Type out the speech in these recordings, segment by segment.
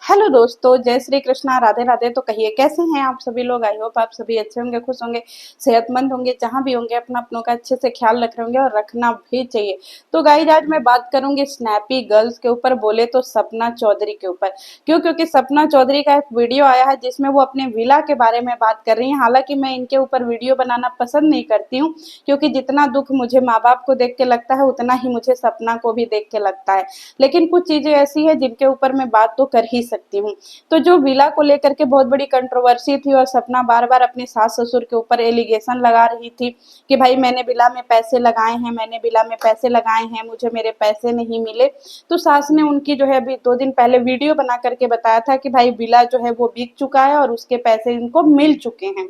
Hello दोस्तों, जय श्री कृष्णा, राधे राधे। तो कहिए कैसे हैं आप सभी लोग। आई होप आप सभी अच्छे होंगे, खुश होंगे, सेहतमंद होंगे। जहां भी होंगे अपना अपनों का अच्छे से ख्याल रख रहे होंगे और रखना भी चाहिए। तो गाइज आज मैं बात करूंगी स्नैपी गर्ल्स के ऊपर, बोले तो सपना चौधरी के ऊपर। क्यों? क्योंकि सपना चौधरी का एक वीडियो आया है जिसमें वो अपने विला के बारे में बात कर रही हैं। हालांकि मैं इनके ऊपर वीडियो बनाना पसंद नहीं करती हूँ, क्योंकि जितना दुख मुझे माँ बाप को देख के लगता है उतना ही मुझे सपना को भी देख के लगता है। लेकिन कुछ चीजें ऐसी है जिनके ऊपर मैं बात तो कर ही सकती हूँ। तो जो विला को लेकर के बहुत बड़ी कंट्रोवर्सी थी और सपना बार बार अपने सास ससुर के ऊपर एलिगेशन लगा रही थी कि भाई मैंने विला में पैसे लगाए हैं, मैंने विला में पैसे लगाए हैं, मुझे मेरे पैसे नहीं मिले। तो सास ने उनकी जो है अभी 2 दिन पहले वीडियो बना करके बताया था कि भाई विला जो है वो बिक चुका है और उसके पैसे इनको मिल चुके हैं,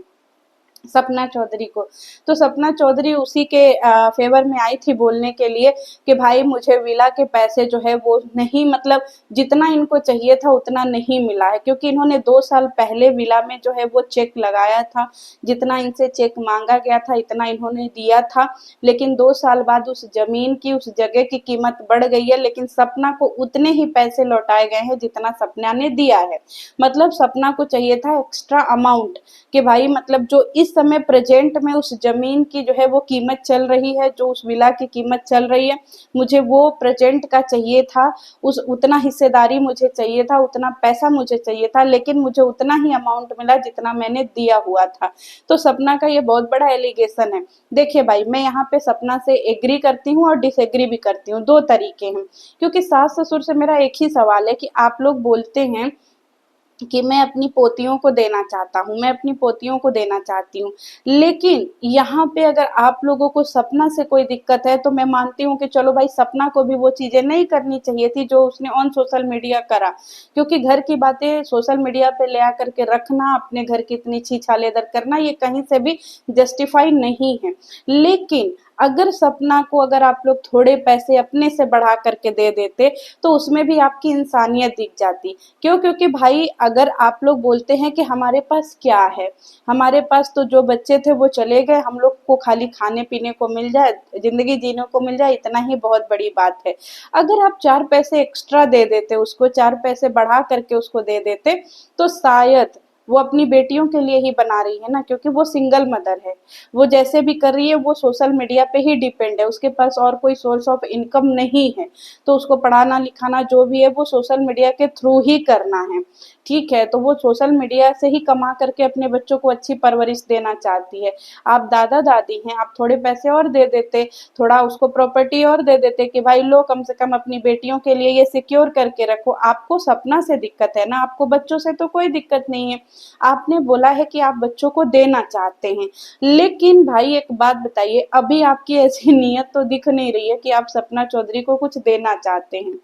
सपना चौधरी को। तो सपना चौधरी उसी के फेवर में आई थी बोलने के लिए कि भाई मुझे विला के पैसे जो है वो नहीं, मतलब जितना इनको चाहिए था उतना नहीं मिला है। क्योंकि इन्होंने 2 साल पहले विला में जो है वो चेक लगाया था, जितना इनसे चेक मांगा गया था इतना इन्होंने दिया था। लेकिन 2 साल बाद उस जमीन की, उस जगह की कीमत बढ़ गई है, लेकिन सपना को उतने ही पैसे लौटाए गए हैं जितना सपना ने दिया है। मतलब सपना को चाहिए था एक्स्ट्रा अमाउंट कि भाई, मतलब जो इस समय प्रेजेंट में उस जमीन की जो है वो कीमत चल रही है, जो उस विला की कीमत चल रही है, मुझे वो प्रेजेंट का चाहिए था। उस उतना हिस्सेदारी मुझे चाहिए था, उतना पैसा मुझे चाहिए था, लेकिन मुझे उतना ही अमाउंट मिला जितना मैंने दिया हुआ था। तो सपना का ये बहुत बड़ा एलिगेशन है। देखिए भाई, मैं यहाँ पे सपना से एग्री करती हूँ और डिसएग्री भी करती हूँ, दो तरीके हैं। क्योंकि सास ससुर से मेरा एक ही सवाल है कि आप लोग बोलते हैं कि मैं अपनी पोतियों को देना चाहता हूँ, मैं अपनी पोतियों को देना चाहती हूँ। लेकिन यहाँ पे अगर आप लोगों को सपना से कोई दिक्कत है तो मैं मानती हूँ कि चलो भाई, सपना को भी वो चीज़ें नहीं करनी चाहिए थी जो उसने ऑन सोशल मीडिया करा। क्योंकि घर की बातें सोशल मीडिया पे ले आकर के रखना, अपने घर की इतनी छीछालेदर करना, ये कहीं से भी जस्टिफाई नहीं है। लेकिन अगर सपना को अगर आप लोग थोड़े पैसे अपने से बढ़ा करके दे देते तो उसमें भी आपकी इंसानियत दिख जाती। क्यों? क्योंकि भाई अगर आप लोग बोलते हैं कि हमारे पास क्या है, हमारे पास तो जो बच्चे थे वो चले गए, हम लोग को खाली खाने पीने को मिल जाए, जिंदगी जीने को मिल जाए, इतना ही बहुत बड़ी बात है। अगर आप 4 पैसे एक्स्ट्रा दे देते, उसको 4 पैसे बढ़ा करके उसको दे देते, तो शायद वो अपनी बेटियों के लिए ही बना रही है ना, क्योंकि वो सिंगल मदर है। वो जैसे भी कर रही है वो सोशल मीडिया पे ही डिपेंड है, उसके पास और कोई सोर्स ऑफ इनकम नहीं है। तो उसको पढ़ाना लिखाना जो भी है वो सोशल मीडिया के थ्रू ही करना है। ठीक है, तो वो सोशल मीडिया से ही कमा करके अपने बच्चों को अच्छी परवरिश देना चाहती है। आप दादा दादी हैं, आप थोड़े पैसे और दे देते, थोड़ा उसको प्रॉपर्टी और दे देते कि भाई लो, कम से कम अपनी बेटियों के लिए ये सिक्योर करके रखो। आपको सपना से दिक्कत है ना, आपको बच्चों से तो कोई दिक्कत नहीं है। आपने बोला है कि आप बच्चों को देना चाहते हैं, लेकिन भाई एक बात बताइए, अभी आपकी ऐसी नीयत तो दिख नहीं रही है कि आप सपना चौधरी को कुछ देना चाहते हैं।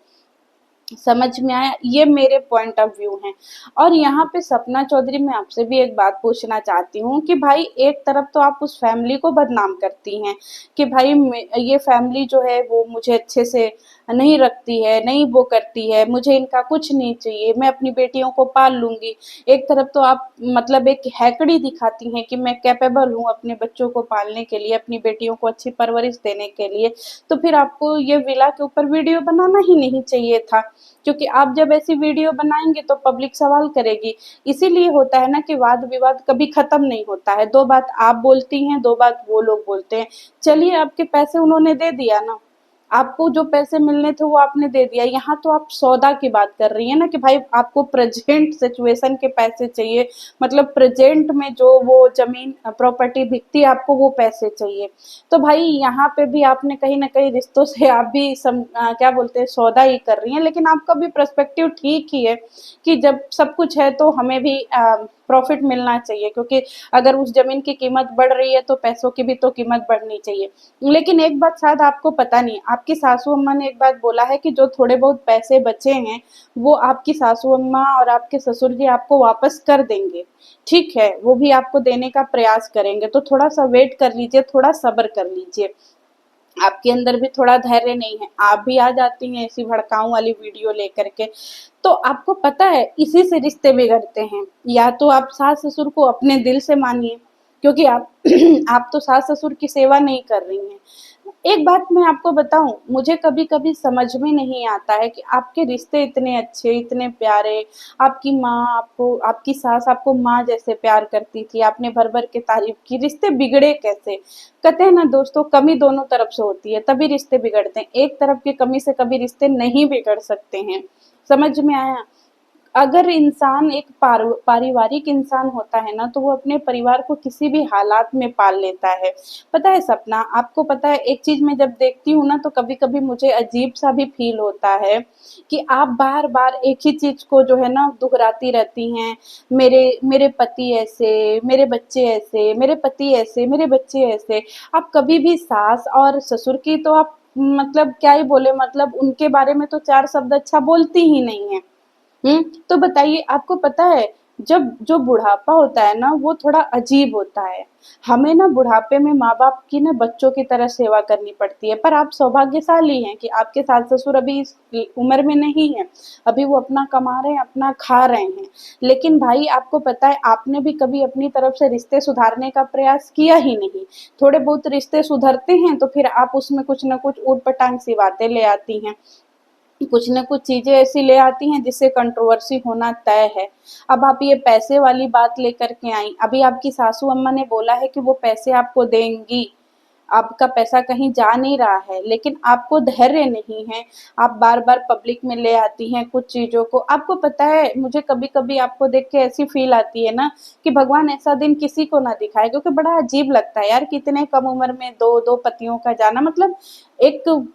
समझ में आया? ये मेरे पॉइंट ऑफ व्यू हैं। और यहाँ पे सपना चौधरी, मैं आपसे भी एक बात पूछना चाहती हूँ कि भाई एक तरफ तो आप उस फैमिली को बदनाम करती हैं कि भाई ये फैमिली जो है वो मुझे अच्छे से नहीं रखती है, नहीं वो करती है, मुझे इनका कुछ नहीं चाहिए, मैं अपनी बेटियों को पाल लूंगी। एक तरफ तो आप मतलब एक हैकड़ी दिखाती हैं कि मैं कैपेबल हूँ अपने बच्चों को पालने के लिए, अपनी बेटियों को अच्छी परवरिश देने के लिए। तो फिर आपको ये विला के ऊपर वीडियो बनाना ही नहीं चाहिए था, क्योंकि आप जब ऐसी वीडियो बनाएंगे तो पब्लिक सवाल करेगी। इसीलिए होता है ना कि वाद विवाद कभी खत्म नहीं होता है, दो बात आप बोलती हैं, दो बात वो लोग बोलते हैं। चलिए, आपके पैसे उन्होंने दे दिया ना, आपको जो पैसे मिलने थे वो आपने दे दिया। यहाँ तो आप सौदा की बात कर रही है ना कि भाई आपको प्रेजेंट सिचुएशन के पैसे चाहिए, मतलब प्रेजेंट में जो वो जमीन प्रॉपर्टी बिकती है आपको वो पैसे चाहिए। तो भाई यहाँ पे भी आपने कहीं ना कहीं रिश्तों से आप भी क्या बोलते हैं, सौदा ही कर रही हैं। लेकिन आपका भी पर्सपेक्टिव ठीक ही है कि जब सब कुछ है तो हमें भी प्रॉफिट मिलना चाहिए, क्योंकि अगर उस जमीन की कीमत बढ़ रही है तो पैसों की भी तो कीमत बढ़नी चाहिए। लेकिन एक बात शायद आपको पता नहीं, आपकी सासू अम्मा ने एक बात बोला है कि जो थोड़े बहुत पैसे बचे हैं वो आपकी सासू अम्मा और आपके ससुर जी आपको वापस कर देंगे। ठीक है, वो भी आपको देने का प्रयास करेंगे, तो थोड़ा सा वेट कर लीजिए, थोड़ा सब्र कर लीजिए। आपके अंदर भी थोड़ा धैर्य नहीं है, आप भी आ जाती हैं ऐसी भड़काऊ वाली वीडियो लेकर के। तो आपको पता है इसी से रिश्ते बिगड़ते हैं। या तो आप सास ससुर को अपने दिल से मानिए, क्योंकि आप आप तो सास ससुर की सेवा नहीं कर रही हैं। एक बात मैं आपको बताऊँ, मुझे कभी-कभी समझ में नहीं आता है कि आपके रिश्ते इतने अच्छे, इतने प्यारे, आपकी माँ आपको आपकी सास आपको माँ जैसे प्यार करती थी, आपने भर-भर के तारीफ़ की, रिश्ते बिगड़े कैसे? कहते हैं ना दोस्तों, कमी दोनों तरफ से होती है, तभी रिश्ते बिगड़ते हैं। एक तरफ की कमी से कभी रिश्ते नहीं बिगड़ सकते हैं। समझ में आया? अगर इंसान एक पारिवारिक इंसान होता है ना, तो वो अपने परिवार को किसी भी हालात में पाल लेता है। पता है सपना, आपको पता है एक चीज़ मैं जब देखती हूँ ना, तो कभी-कभी मुझे अजीब-सा भी फ़ील होता है कि आप बार-बार एक ही चीज़ को जो है ना दोहराती रहती हैं। मेरे मेरे पति ऐसे, मेरे बच्चे ऐसे, मेरे पति ऐसे, मेरे बच्चे ऐसे। आप कभी भी सास और ससुर की तो आप मतलब क्या ही बोले, मतलब उनके बारे में तो 4 शब्द अच्छा बोलती ही नहीं हैं। तो बताइए आपको पता है जब जो बुढ़ापा होता है ना वो थोड़ा अजीब होता है। हमें ना बुढ़ापे में माँ-बाप की ना बच्चों की तरह सेवा करनी पड़ती है, पर आप सौभाग्यशाली हैं कि आपके सास-ससुर अभी इस उम्र में नहीं हैं। अभी वो अपना कमा रहे हैं, अपना खा रहे हैं। लेकिन भाई आपको पता है आपने भी कभी अपनी तरफ से रिश्ते सुधारने का प्रयास किया ही नहीं। थोड़े बहुत रिश्ते सुधरते हैं तो फिर आप उसमें कुछ न कुछ ऊट-पटांग सी बातें ले आती हैं। कुछ न कुछ चीज़ें ऐसी ले आती हैं जिससे कंट्रोवर्सी होना तय है। अब आप ये पैसे वाली बात लेकर के आईं, अभी आपकी सासू अम्मा ने बोला है कि वो पैसे आपको देंगी, आपका पैसा कहीं जा नहीं रहा है, लेकिन आपको धैर्य नहीं है, आप बार-बार पब्लिक में ले आती हैं कुछ चीज़ों को। आपको पता है मुझे कभी-कभी आपको देख के ऐसी फ़ील आती है ना कि भगवान ऐसा दिन किसी को ना दिखाए, क्योंकि बड़ा अजीब लगता है यार कि इतने कम उम्र में 2-2 पतियों का जाना, मतलब एक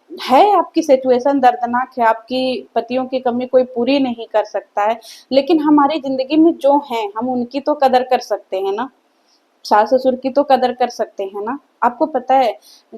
है आपकी सिचुएशन दर्दनाक है, आपकी पतियों की कमी कोई पूरी नहीं कर सकता है, लेकिन हमारी ज़िंदगी में जो हैं, हम उनकी तो कदर कर सकते हैं ना। सास-ससुर की तो कदर कर सकते हैं ना। आपको पता है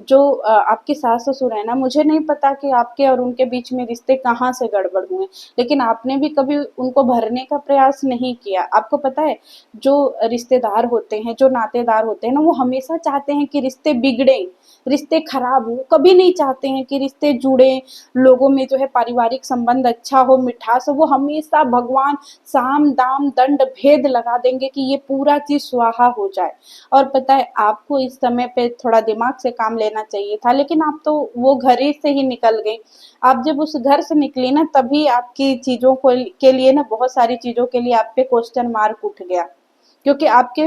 जो आपके सास-ससुर हैं ना, मुझे नहीं पता कि आपके और उनके बीच में रिश्ते कहाँ से गड़बड़ हुए, लेकिन आपने भी कभी उनको भरने का प्रयास नहीं किया। आपको पता है जो रिश्तेदार होते हैं, जो नातेदार होते हैं ना, वो हमेशा चाहते हैं कि रिश्ते बिगड़ें, रिश्ते खराब हों, कभी नहीं चाहते हैं कि रिश्ते जुड़ें, लोगों में जो है पारिवारिक संबंध अच्छा हो, मिठास हो। वो हमेशा भगवान साम, दाम, दंड, भेद लगा देंगे कि ये पूरा चीज़ स्वाहा हो जाए। और पता है आपको इस समय पे थोड़ा दिमाग से काम लेना चाहिए था, लेकिन आप तो वो घर ही से ही निकल गई। आप जब उस घर से निकली ना तभी आपकी चीज़ों को के लिए ना बहुत सारी चीज़ों के लिए आप पे क्वेश्चन मार्क उठ गया। क्योंकि आपके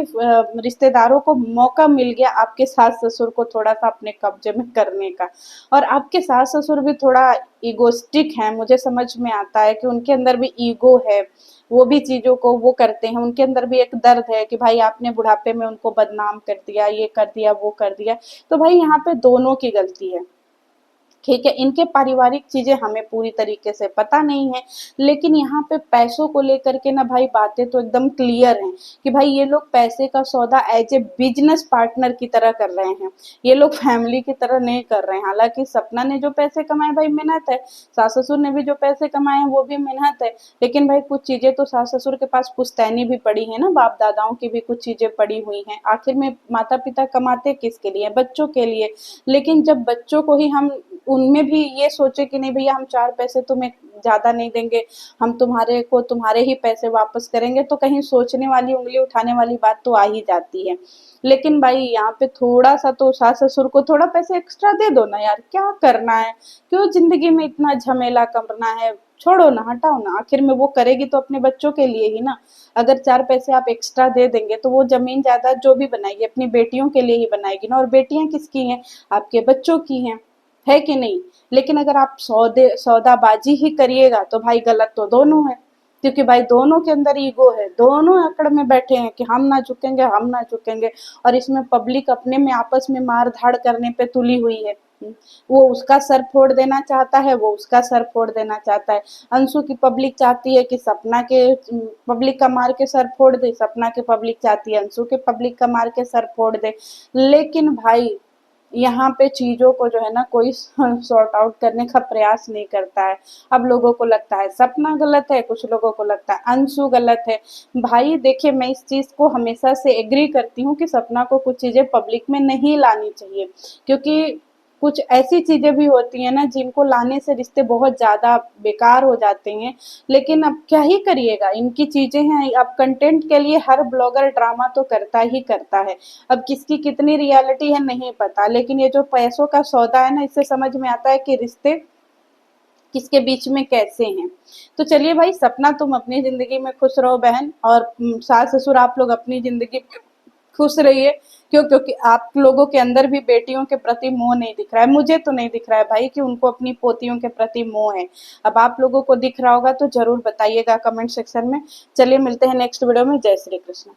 रिश्तेदारों को मौका मिल गया आपके सास-ससुर को थोड़ा-सा अपने कब्ज़े में करने का। और आपके सास-ससुर भी थोड़ा इगोइस्टिक हैं, मुझे समझ में आता है कि उनके अंदर भी ईगो है। वो भी चीज़ों को वो करते हैं, उनके अंदर भी एक दर्द है कि भाई आपने बुढ़ापे में उनको बदनाम कर दिया, ये कर दिया, वो कर दिया। तो भाई यहाँ पे दोनों की गलती है। ठीक है, इनके पारिवारिक चीज़ें हमें पूरी तरीके से पता नहीं है, लेकिन यहाँ पे पैसों को लेकर के ना भाई बातें तो एकदम क्लियर हैं कि भाई ये लोग पैसे का सौदा एज़ ए बिज़नेस पार्टनर की तरह कर रहे हैं। ये लोग फैमिली की तरह नहीं कर रहे हैं। हालाँकि सपना ने जो पैसे कमाए भाई मेहनत है, सास-ससुर ने भी जो पैसे कमाए हैं वो भी मेहनत है, लेकिन भाई कुछ चीज़ें तो सास-ससुर के पास पुश्तैनी भी पड़ी हैं ना, बाप-दादाओं की भी कुछ चीज़ें पड़ी हुई हैं। आखिर में माता-पिता कमाते किसके लिए? बच्चों के लिए। लेकिन जब बच्चों को ही हम उनमें भी ये सोचे कि नहीं भैया हम 4 पैसे तुम्हें ज़्यादा नहीं देंगे, हम तुम्हारे को तुम्हारे ही पैसे वापस करेंगे, तो कहीं सोचने वाली, उँगली उठाने वाली बात तो आ ही जाती है। लेकिन भाई यहाँ पे थोड़ा-सा तो सास-ससुर को थोड़ा पैसे एक्स्ट्रा दे दो ना यार, क्या करना है? क्यों ज़िंदगी में इतना झमेला करना है? छोड़ो ना, हटाओ ना, आखिर में वो करेगी तो अपने बच्चों के लिए ही ना। अगर 4 पैसे आप एक्स्ट्रा दे देंगे तो वो ज़मीन जायदाद जो भी बनाएगी अपनी बेटियों के लिए ही बनाएगी ना, और बेटियाँ किसकी हैं? आपके बच्चों की हैं। है कि नहीं? लेकिन अगर आप सौदाबाजी ही करिएगा तो भाई गलत तो दोनों है, क्योंकि भाई दोनों के अंदर ईगो है, दोनों अकड़ में बैठे हैं कि हम ना झुकेंगे, और इसमें पब्लिक अपने में आपस में मार-धाड़ करने पे तुली हुई है। वो उसका सर फोड़ देना चाहता है, वो उसका सर फोड़ देना चाहता है। अंशु की पब्लिक चाहती है कि सपना के पब्लिक का मार के सर फोड़ दे, सपना की पब्लिक चाहती है अंशु के पब्लिक का मार के सर फोड़ दे। लेकिन भाई यहाँ पे चीज़ों को जो है ना कोई सॉर्ट आउट करने का प्रयास नहीं करता है। अब लोगों को लगता है सपना गलत है, कुछ लोगों को लगता है अंशु गलत है। भाई देखिए मैं इस चीज़ को हमेशा से एग्री करती हूँ कि सपना को कुछ चीज़ें पब्लिक में नहीं लानी चाहिए, क्योंकि कुछ ऐसी चीज़ें भी होती हैं ना जिनको लाने से रिश्ते बहुत ज़्यादा बेकार हो जाते हैं। लेकिन अब क्या ही करिएगा, इनकी चीज़ें हैं। अब कंटेंट के लिए हर ब्लॉगर ड्रामा तो करता ही करता है। अब किसकी कितनी रियलिटी है नहीं पता, लेकिन ये जो पैसों का सौदा है ना, इससे समझ में आता है कि रिश्ते किसके बीच में कैसे हैं। तो चलिए भाई, सपना तुम अपनी ज़िंदगी में खुश रहो बहन, और सास-ससुर आप लोग अपनी ज़िंदगी में खुश रहिए। क्यों? क्योंकि आप लोगों के अंदर भी बेटियों के प्रति मोह नहीं दिख रहा है। मुझे तो नहीं दिख रहा है भाई कि उनको अपनी पोतियों के प्रति मोह है। अब आप लोगों को दिख रहा होगा तो ज़रूर बताइएगा कमेंट सेक्शन में। चलिए मिलते हैं नेक्स्ट वीडियो में। जय श्री कृष्ण।